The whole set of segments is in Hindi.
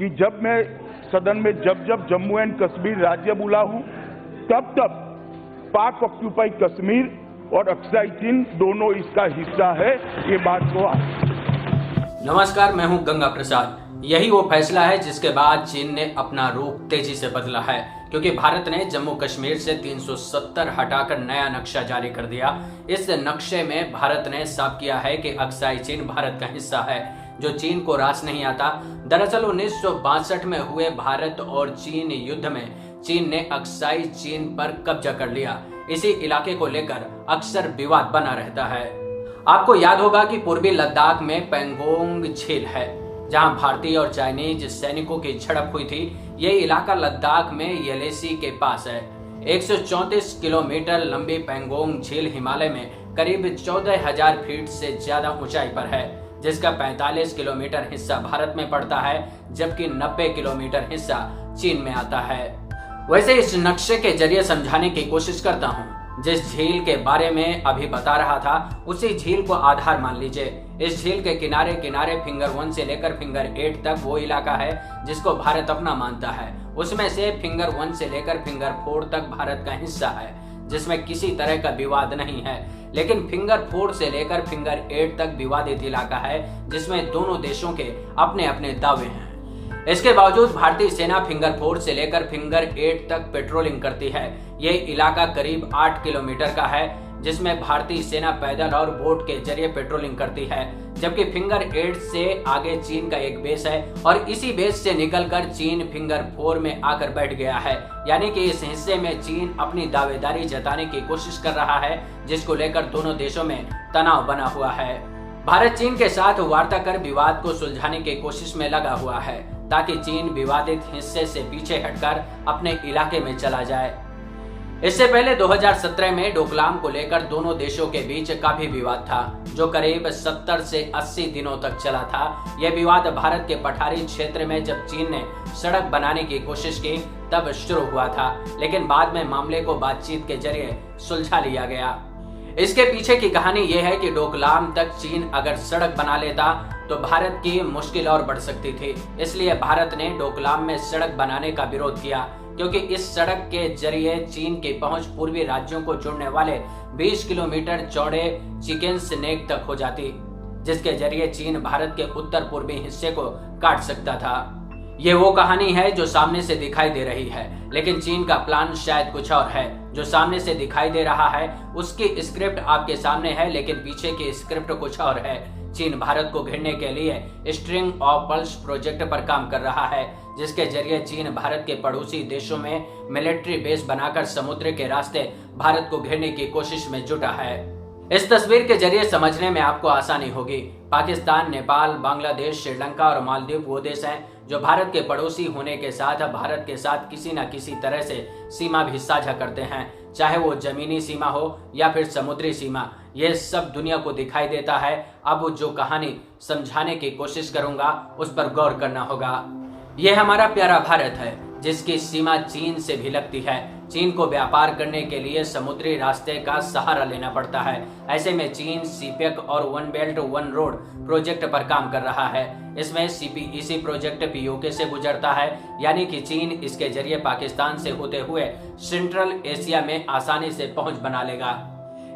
कि जब मैं सदन में जब जम्मू एंड कश्मीर राज्य बोला हूं तब पाक ऑक्यूपाइड कश्मीर और अक्साई चीन दोनों इसका हिस्सा है, ये बात को नमस्कार, मैं हूं गंगा प्रसाद। यही वो फैसला है जिसके बाद चीन ने अपना रुख तेजी से बदला है, क्योंकि भारत ने जम्मू कश्मीर से 370 हटाकर नया नक्शा जारी कर दिया। इस नक्शे में भारत ने साफ किया है कि अक्साई चीन भारत का हिस्सा है, जो चीन को रास नहीं आता। दरअसल 1962 में हुए भारत और चीन युद्ध में चीन ने अक्साई चीन पर कब्जा कर लिया। इसी इलाके को लेकर अक्सर विवाद बना रहता है। आपको याद होगा कि पूर्वी लद्दाख में पेंगोंग झील है, जहां भारतीय और चाइनीज सैनिकों की झड़प हुई थी। ये इलाका लद्दाख में येलेसी के पास है। 134 किलोमीटर लंबी पेंगोंग झील हिमालय में करीब 14,000 फीट से ज्यादा ऊंचाई पर है, जिसका 45 किलोमीटर हिस्सा भारत में पड़ता है, जबकि 90 किलोमीटर हिस्सा चीन में आता है। वैसे इस नक्शे के जरिए समझाने की कोशिश करता हूँ। जिस झील के बारे में अभी बता रहा था, उसी झील को आधार मान लीजिए। इस झील के किनारे किनारे फिंगर 1 से लेकर फिंगर 8 तक वो इलाका है जिसको भारत अपना मानता है। उसमें से फिंगर 1 से लेकर फिंगर 4 तक भारत का हिस्सा है, जिसमें किसी तरह का विवाद नहीं है। लेकिन फिंगर 4 से लेकर फिंगर 8 तक विवादित इलाका है, जिसमें दोनों देशों के अपने अपने दावे हैं। इसके बावजूद भारतीय सेना फिंगर 4 से लेकर फिंगर 8 तक पेट्रोलिंग करती है। ये इलाका करीब 8 किलोमीटर का है, जिसमें भारतीय सेना पैदल और बोट के जरिए पेट्रोलिंग करती है, जबकि फिंगर 8 से आगे चीन का एक बेस है और इसी बेस से निकलकर चीन फिंगर 4 में आकर बैठ गया है। यानी कि इस हिस्से में चीन अपनी दावेदारी जताने की कोशिश कर रहा है, जिसको लेकर दोनों देशों में तनाव बना हुआ है। भारत चीन के साथ वार्ता कर विवाद को सुलझाने की कोशिश में लगा हुआ है, ताकि चीन विवादित हिस्से से पीछे हटकर अपने इलाके में चला जाए। इससे पहले 2017 में डोकलाम को लेकर दोनों देशों के बीच काफी विवाद था, जो करीब 70 से 80 दिनों तक चला था। यह विवाद भारत के पठारी क्षेत्र में जब चीन ने सड़क बनाने की कोशिश की तब शुरू हुआ था, लेकिन बाद में मामले को बातचीत के जरिए सुलझा लिया गया। इसके पीछे की कहानी यह है कि डोकलाम तक चीन अगर सड़क बना लेता तो भारत की मुश्किल और बढ़ सकती थी। इसलिए भारत ने डोकलाम में सड़क बनाने का विरोध किया, क्योंकि इस सड़क के जरिए चीन की पहुंच पूर्वी राज्यों को जोड़ने वाले 20 किलोमीटर चौड़े चिकन स्नेक तक हो जाती, जिसके जरिए चीन भारत के उत्तर पूर्वी हिस्से को काट सकता था। ये वो कहानी है जो सामने से दिखाई दे रही है, लेकिन चीन का प्लान शायद कुछ और है। जो सामने से दिखाई दे रहा है उसकी स्क्रिप्ट आपके सामने है, लेकिन पीछे की स्क्रिप्ट कुछ और है। चीन भारत को घेरने के लिए स्ट्रिंग ऑफ पर्ल्स प्रोजेक्ट पर काम कर रहा है, जिसके जरिए चीन भारत के पड़ोसी देशों में मिलिट्री बेस बनाकर समुद्र के रास्ते भारत को घेरने की कोशिश में जुटा है। इस तस्वीर के जरिए समझने में आपको आसानी होगी। पाकिस्तान, नेपाल, बांग्लादेश, श्रीलंका और मालदीव वो देश हैं जो भारत के पड़ोसी होने के साथ भारत के साथ किसी न किसी तरह से सीमा भी साझा करते हैं, चाहे वो जमीनी सीमा हो या फिर समुद्री सीमा। ये सब दुनिया को दिखाई देता है। अब जो कहानी समझाने की कोशिश करूंगा उस पर गौर करना होगा। यह हमारा प्यारा भारत है, जिसकी सीमा चीन से भी लगती है। चीन को व्यापार करने के लिए समुद्री रास्ते का सहारा लेना पड़ता है। ऐसे में चीन सीपेक और one belt one road project पर काम कर रहा है। इसमें सीपीईसी प्रोजेक्ट पीओके से गुजरता है, यानी कि चीन इसके जरिए पाकिस्तान से होते हुए सेंट्रल एशिया में आसानी से पहुंच बना लेगा।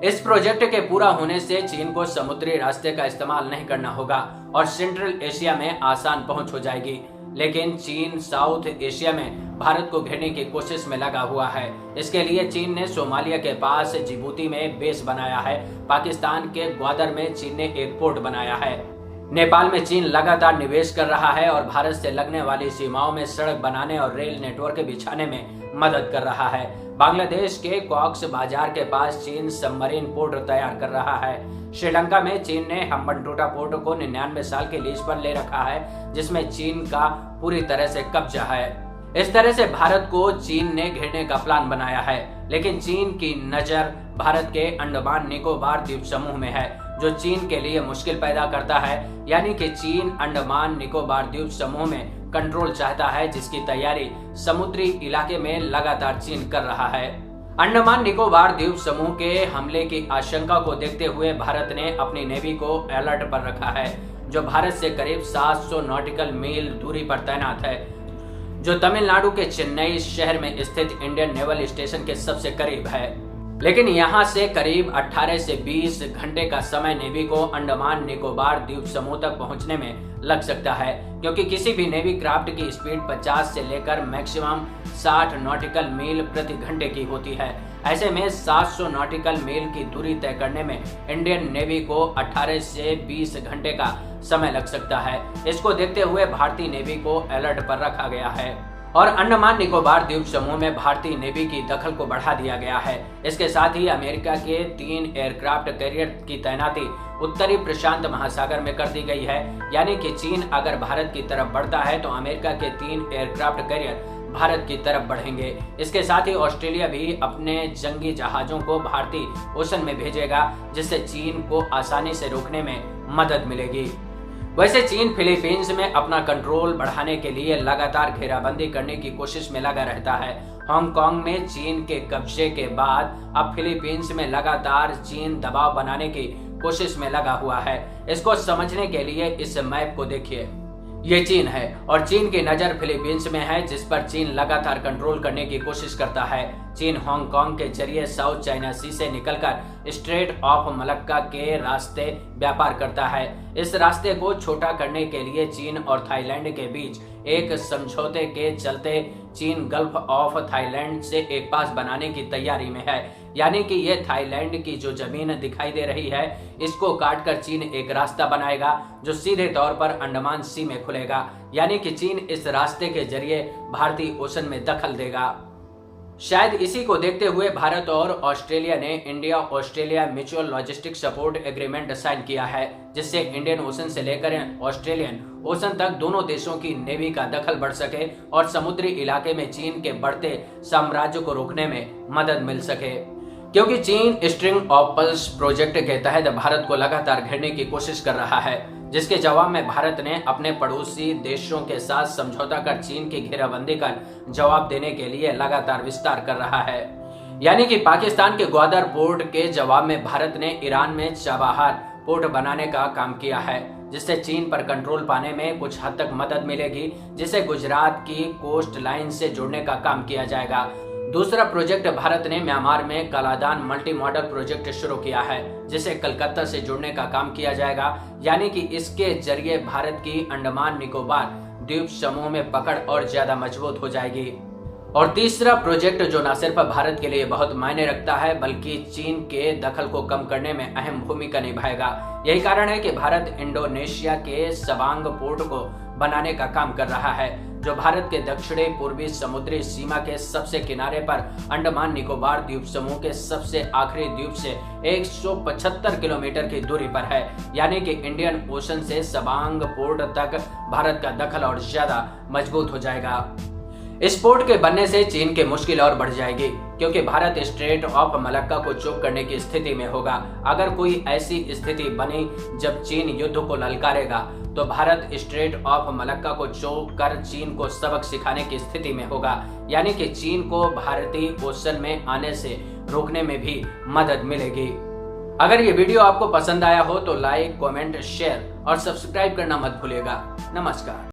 इस प्रोजेक्ट के पूरा होने से चीन को समुद्री रास्ते का इस्तेमाल नहीं करना होगा और सेंट्रल एशिया में आसान पहुंच हो जाएगी। लेकिन चीन साउथ एशिया में भारत को घेरने की कोशिश में लगा हुआ है। इसके लिए चीन ने सोमालिया के पास जिबूती में बेस बनाया है। पाकिस्तान के ग्वादर में चीन ने एक पोर्ट बनाया है। नेपाल में चीन लगातार निवेश कर रहा है और भारत से लगने वाली सीमाओं में सड़क बनाने और रेल नेटवर्क बिछाने में मदद कर रहा है। बांग्लादेश के कॉक्स बाजार के पास चीन सबमरीन पोर्ट तैयार कर रहा है। श्रीलंका में चीन ने हम्बनटोटा पोर्ट को 99 साल के लीज पर ले रखा है, जिसमें चीन का पूरी तरह से कब्जा है। इस तरह से भारत को चीन ने घेरने का प्लान बनाया है, लेकिन चीन की नजर भारत के अंडमान निकोबार द्वीप समूह में है, जो चीन के लिए मुश्किल पैदा करता है। यानी कि चीन अंडमान निकोबार द्वीप समूह में कंट्रोल चाहता है, जिसकी तैयारी समुद्री इलाके में लगातार चीन कर रहा है। अंडमान निकोबार द्वीप समूह के हमले की आशंका को देखते हुए भारत ने अपनी नेवी को अलर्ट पर रखा है। जो भारत से करीब 700 नॉटिकल मील दूरी पर तैनात है, जो तमिलनाडु के चेन्नई शहर में स्थित इंडियन नेवल स्टेशन के सबसे करीब है। लेकिन यहाँ से करीब 18 से 20 घंटे का समय नेवी को अंडमान निकोबार द्वीप समूह तक पहुँचने में लग सकता है, क्योंकि किसी भी नेवी क्राफ्ट की स्पीड 50 से लेकर मैक्सिमम 60 नॉटिकल मील प्रति घंटे की होती है। ऐसे में 700 नॉटिकल मील की दूरी तय करने में इंडियन नेवी को 18 से 20 घंटे का समय लग सकता है। इसको देखते हुए भारतीय नेवी को अलर्ट पर रखा गया है और अंडमान निकोबार द्वीप समूह में भारतीय नेवी की दखल को बढ़ा दिया गया है। इसके साथ ही अमेरिका के 3 एयरक्राफ्ट कैरियर की तैनाती उत्तरी प्रशांत महासागर में कर दी गई है, यानी कि चीन अगर भारत की तरफ बढ़ता है तो अमेरिका के 3 एयरक्राफ्ट कैरियर भारत की तरफ बढ़ेंगे। इसके साथ ही ऑस्ट्रेलिया भी अपने जंगी जहाजों को भारतीय ओशन में भेजेगा, जिससे चीन को आसानी से रोकने में मदद मिलेगी। वैसे चीन फिलीपींस में अपना कंट्रोल बढ़ाने के लिए लगातार घेराबंदी करने की कोशिश में लगा रहता है। हांगकांग में चीन के कब्जे के बाद अब फिलीपींस में लगातार चीन दबाव बनाने की कोशिश में लगा हुआ है। इसको समझने के लिए इस मैप को देखिए। ये चीन है और चीन की नजर फिलीपींस में है, जिस पर चीन लगातार कंट्रोल करने की कोशिश करता है। चीन हांगकांग के जरिए साउथ चाइना सी से निकलकर स्ट्रेट ऑफ मलक्का के रास्ते व्यापार करता है। इस रास्ते को छोटा करने के लिए चीन और थाईलैंड के बीच एक समझौते के चलते चीन गल्फ ऑफ थाईलैंड से एक पास बनाने की तैयारी में है, यानी कि ये थाईलैंड की जो जमीन दिखाई दे रही है, इसको काटकर चीन एक रास्ता बनाएगा जो सीधे तौर पर अंडमान सी में खुलेगा, यानी कि चीन इस रास्ते के जरिए भारतीय ओशन में दखल देगा। शायद इसी को देखते हुए भारत और ऑस्ट्रेलिया ने India Australia mutual logistic support agreement sign किया है, जिससे इंडियन ओशन से लेकर ऑस्ट्रेलियन ओशन तक दोनों देशों की नेवी का दखल बढ़ सके और समुद्री इलाके में चीन के बढ़ते साम्राज्य को रोकने में मदद मिल सके। क्योंकि चीन स्ट्रिंग ऑफ पल्स प्रोजेक्ट के तहत भारत को लगातार घेरने की कोशिश कर रहा है, जिसके जवाब में भारत ने अपने पड़ोसी देशों के साथ समझौता कर चीन की घेराबंदी कर जवाब देने के लिए लगातार विस्तार कर रहा है। यानी कि पाकिस्तान के ग्वादर पोर्ट के जवाब में भारत ने ईरान में चाबहार पोर्ट बनाने का काम किया है, जिससे चीन पर कंट्रोल पाने में कुछ हद तक मदद मिलेगी, जिसे गुजरात की कोस्ट लाइन से जोड़ने का काम किया जाएगा। दूसरा प्रोजेक्ट भारत ने म्यांमार में कालादान मल्टी मॉडल प्रोजेक्ट शुरू किया है, जिसे कलकत्ता से जोड़ने का काम किया जाएगा, यानी कि इसके जरिए भारत की अंडमान निकोबार द्वीप समूह में पकड़ और ज्यादा मजबूत हो जाएगी। और तीसरा प्रोजेक्ट जो न सिर्फ भारत के लिए बहुत मायने रखता है, बल्कि चीन के दखल को कम करने में अहम भूमिका निभाएगा। यही कारण है कि भारत इंडोनेशिया के सबांग पोर्ट को बनाने का काम कर रहा है, जो भारत के दक्षिणी पूर्वी समुद्री सीमा के सबसे किनारे पर अंडमान निकोबार द्वीप समूह के सबसे आखिरी द्वीप से 175 किलोमीटर की दूरी पर है, यानी कि इंडियन ओशन से सबांग पोर्ट तक भारत का दखल और ज्यादा मजबूत हो जाएगा। इस पोर्ट के बनने से चीन की मुश्किल और बढ़ जाएगी, क्योंकि भारत स्ट्रेट ऑफ मलक्का को चोक करने की स्थिति में होगा। अगर कोई ऐसी स्थिति बनी जब चीन युद्ध को ललकारेगा, तो भारत स्ट्रेट ऑफ मलक्का को चोक कर चीन को सबक सिखाने की स्थिति में होगा, यानी कि चीन को भारतीय ओशन में आने से रोकने में भी मदद मिलेगी। अगर ये वीडियो आपको पसंद आया हो तो लाइक, कमेंट, शेयर और सब्सक्राइब करना मत भूलिएगा। नमस्कार।